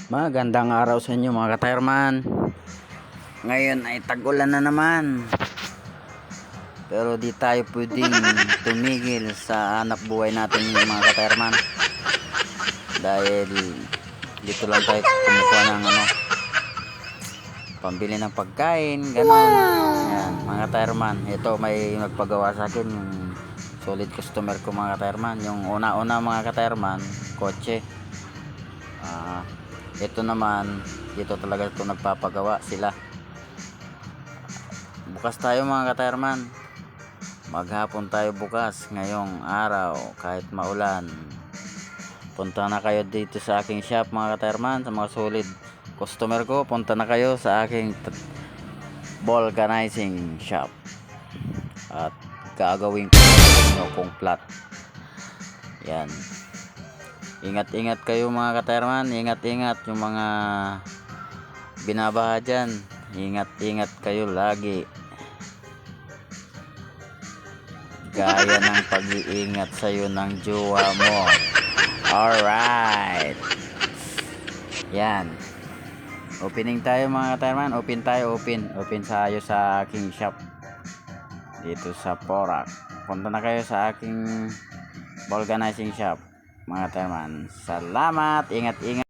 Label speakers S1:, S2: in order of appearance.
S1: Magandang araw sa inyo mga ka-tireman. Ngayon ay tag-ulan na naman. Pero di tayo pwedeng tumigil sa hanap buhay natin mga ka-tireman. Dahil dito lang tayo kumukuha ng pambili ng pagkain, gano'n. Yan, mga ka-tireman. Ito may nagpagawa sa akin, yung solid customer ko mga ka-tireman. Yung una-una mga ka-tireman, kotse. Ito naman, dito talaga ito nagpapagawa sila. Bukas tayo mga ka-tireman. Maghapon tayo bukas ngayong araw kahit maulan. Punta na kayo dito sa aking shop mga ka-tireman. Sa mga solid customer ko, punta na kayo sa aking vulcanizing shop. At gagawin ko nyo kung flat. Yan. Ingat-ingat kayo mga ka-tireman. Ingat-ingat yung mga binabaha dyan. Ingat-ingat kayo lagi. Gaya ng pag-iingat sa'yo ng jowa mo. Alright. Yan. Opening tayo mga ka-tireman. Open tayo. Open tayo sa aking shop. Dito sa Porac. Punta na kayo sa aking vulcanizing shop mga ka-tireman. Salamat. Ingat-ingat.